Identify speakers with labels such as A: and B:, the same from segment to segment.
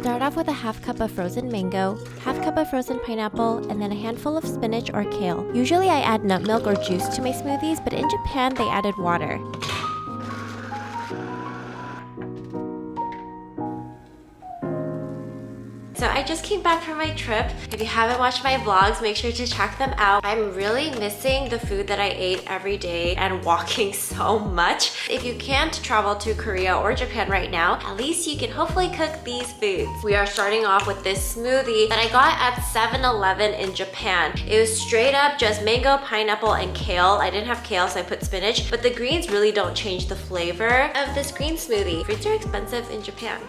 A: Start off with a half cup of frozen mango, half cup of frozen pineapple, and then a handful of spinach or kale. Usually I add nut milk or juice to my smoothies, but in Japan they added water. So I just came back from my trip. If you haven't watched my vlogs, make sure to check them out. I'm really missing the food that I ate every day and walking so much. If you can't travel to Korea or Japan right now, at least you can hopefully cook these foods. We are starting off with this smoothie that I got at 7-Eleven in Japan. It was straight up just mango, pineapple, and kale. I didn't have kale, so I put spinach, but the greens really don't change the flavor of this green smoothie. Fruits are expensive in Japan.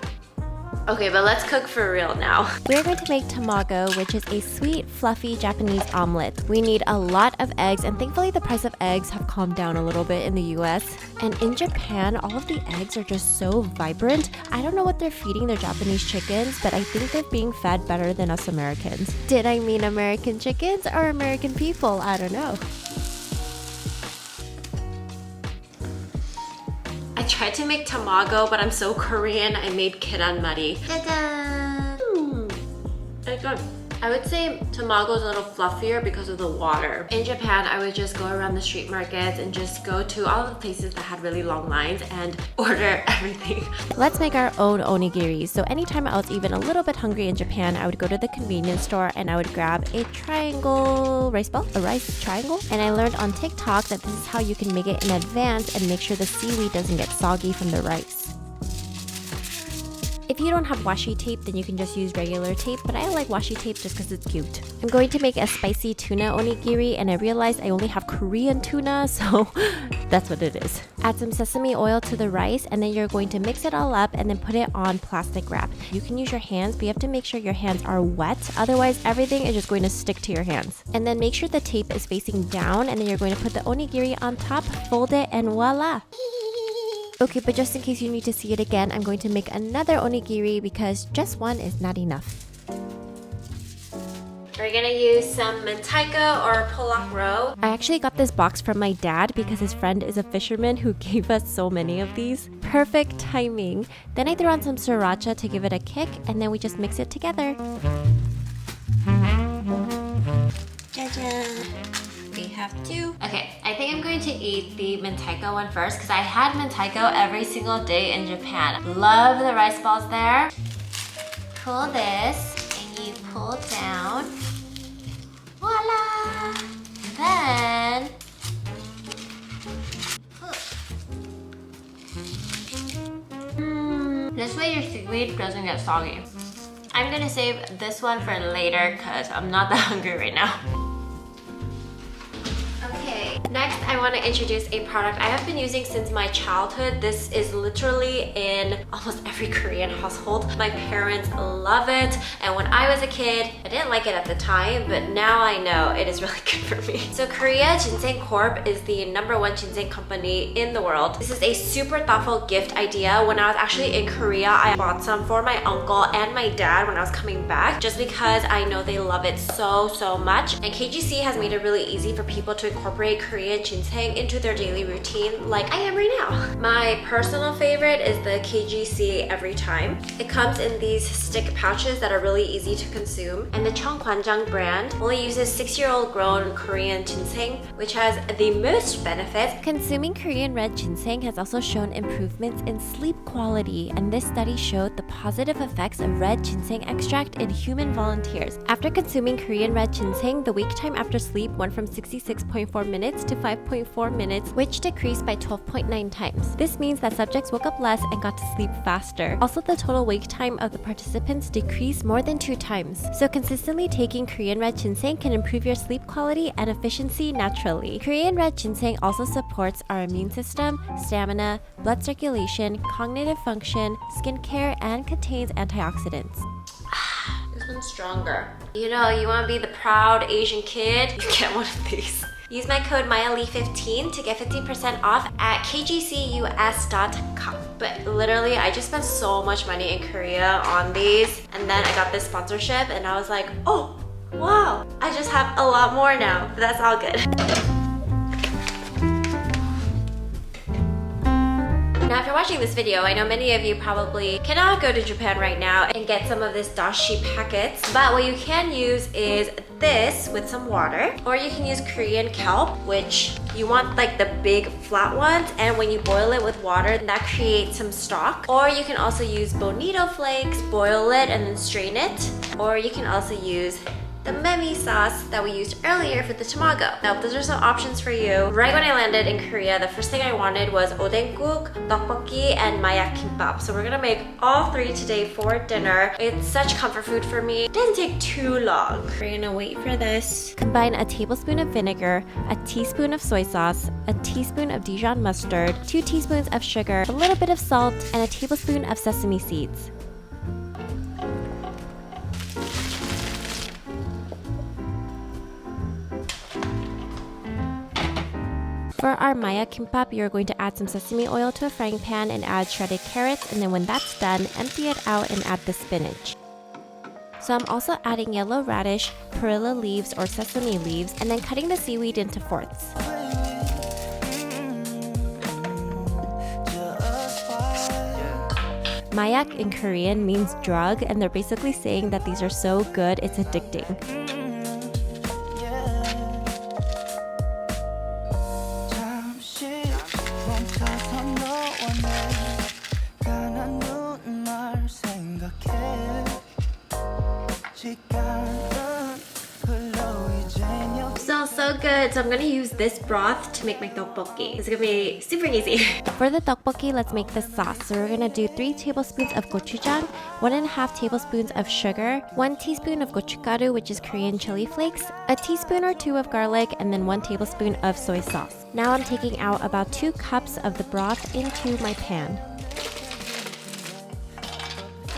A: Okay, but let's cook for real now. We're going to make tamago, which is a sweet, fluffy Japanese omelet. We need a lot of eggs, and thankfully the price of eggs have calmed down a little bit in the US. And in Japan, all of the eggs are just so vibrant. I don't know what they're feeding their Japanese chickens, but I think they're being fed better than us Americans. Did I mean American chickens or American people? I don't know. I tried to make tamago, but I'm so Korean, I made keranmari. It's good. I would say tamago is a little fluffier because of the water. In Japan, I would just go around the street markets and just go to all of the places that had really long lines and order everything. Let's make our own onigiri. So anytime I was even a little bit hungry in Japan, I would go to the convenience store and I would grab a triangle rice ball, a rice triangle. And I learned on TikTok that this is how you can make it in advance and make sure the seaweed doesn't get soggy from the rice. If you don't have washi tape, then you can just use regular tape, but I like washi tape just because it's cute. I'm going to make a spicy tuna onigiri, and I realized I only have Korean tuna, so that's what it is. Add some sesame oil to the rice, and then you're going to mix it all up and then put it on plastic wrap. You can use your hands, but you have to make sure your hands are wet, otherwise everything is just going to stick to your hands. And then make sure the tape is facing down, and then you're going to put the onigiri on top, fold it, and voila! Okay, but just in case you need to see it again, I'm going to make another onigiri because just one is not enough. We're gonna use some mentaiko or polak roe. I actually got this box from my dad because his friend is a fisherman who gave us so many of these. Perfect timing. Then I threw on some sriracha to give it a kick, and then we just mix it together. We have two. Okay, I think I'm going to eat the mentaiko one first because I had mentaiko every single day in Japan. Love the rice balls there. Pull this and you pull down. Voila! Then this way your seaweed doesn't get soggy. I'm gonna save this one for later because I'm not that hungry right now. Next, I want to introduce a product I have been using since my childhood. This is literally in almost every Korean household. My parents love it, and when I was a kid, I didn't like it at the time, but now I know it is really good for me. So Korea Ginseng Corp is the #1 ginseng company in the world. This is a super thoughtful gift idea. When I was actually in Korea, I bought some for my uncle and my dad when I was coming back, just because I know they love it so much. And KGC has made it really easy for people to incorporate Korean ginseng into their daily routine like I am right now. My personal favorite is the KGC Every Time. It comes in these stick pouches that are really easy to consume, and the Cheongkwanjang brand only uses 6-year-old grown Korean ginseng, which has the most benefits. Consuming Korean red ginseng has also shown improvements in sleep quality, and this study showed the positive effects of red ginseng extract in human volunteers. After consuming Korean red ginseng, the wake time after sleep went from 66.4 minutes to 5.4 minutes, which decreased by 12.9 times. This means that subjects woke up less and got to sleep faster. Also, the total wake time of the participants decreased more than 2 times. So consistently taking Korean red ginseng can improve your sleep quality and efficiency naturally. Korean red ginseng also supports our immune system, stamina, blood circulation, cognitive function, skincare, and contains antioxidants. This one's stronger. You know, you want to be the proud Asian kid? You get one of these. Use my code MAYALEE15 to get 50% off at kgcus.com. But literally, I just spent so much money in Korea on these, and then I got this sponsorship and I was like, oh, wow, I just have a lot more now, but that's all good. Now, after watching this video, I know many of you probably cannot go to Japan right now and get some of this dashi packets, but what you can use is this with some water, or you can use Korean kelp, which you want like the big flat ones, and when you boil it with water, that creates some stock. Or you can also use bonito flakes, boil it and then strain it, or you can also use the memi sauce that we used earlier for the tamago. Now, those are some options for you. Right when I landed in Korea, the first thing I wanted was oden, tteokbokki, and mayak kimbap. So we're gonna make all three today for dinner. It's such comfort food for me. It doesn't take too long. We're gonna wait for this. Combine a tablespoon of vinegar, a teaspoon of soy sauce, a teaspoon of Dijon mustard, 2 teaspoons of sugar, a little bit of salt, and a tablespoon of sesame seeds. For our mayak kimbap, you're going to add some sesame oil to a frying pan and add shredded carrots, and then when that's done, empty it out and add the spinach. So I'm also adding yellow radish, perilla leaves or sesame leaves, and then cutting the seaweed into fourths. Mayak in Korean means drug, and they're basically saying that these are so good it's addicting. Smells so good, so I'm gonna use this broth to make my tteokbokki. It's gonna be super easy. For the tteokbokki, let's make the sauce. So we're gonna do 3 tablespoons of gochujang, 1.5 tablespoons of sugar, 1 teaspoon of gochugaru, which is Korean chili flakes, a teaspoon or 2 of garlic, and then 1 tablespoon of soy sauce. Now I'm taking out about 2 cups of the broth into my pan.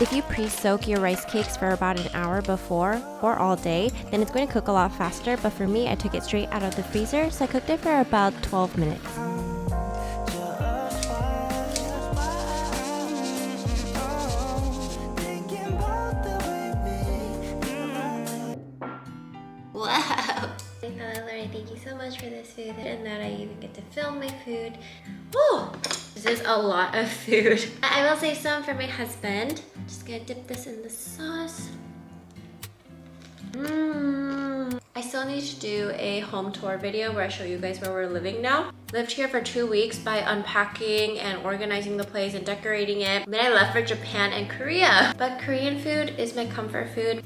A: If you pre-soak your rice cakes for about an hour before or all day, then it's going to cook a lot faster, but for me, I took it straight out of the freezer, so I cooked it for about 12 minutes. Wow! Lori, thank you so much for this food, and that I even get to film my food. Oh, this is a lot of food. I will save some for my husband. Just gonna dip this in the sauce. I still need to do a home tour video where I show you guys where we're living now. Lived here for 2 weeks by unpacking and organizing the place and decorating it. Then I left for Japan and Korea. But Korean food is my comfort food.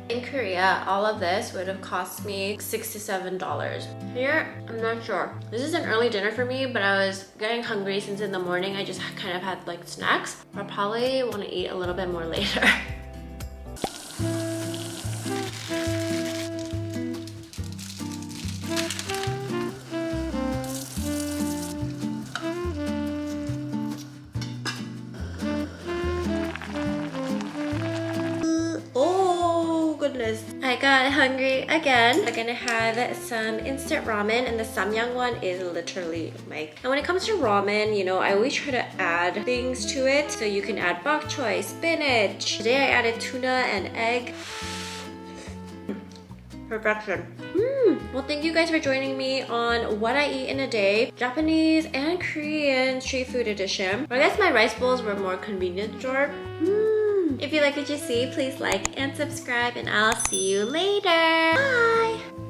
A: In Korea, all of this would have cost me $6 to $7. Here, I'm not sure. This is an early dinner for me, but I was getting hungry since in the morning I just kind of had like snacks. I'll probably want to eat a little bit more later. I got hungry again. I'm gonna have some instant ramen, and the samyang one is literally my... And when it comes to ramen, you know, I always try to add things to it. So you can add bok choy, spinach. Today I added tuna and egg. Perfection. Well, thank you guys for joining me on what I eat in a day. Japanese and Korean street food edition. I guess my rice bowls were more convenient store. If you like what you see, please like and subscribe, and I'll see you later. Bye!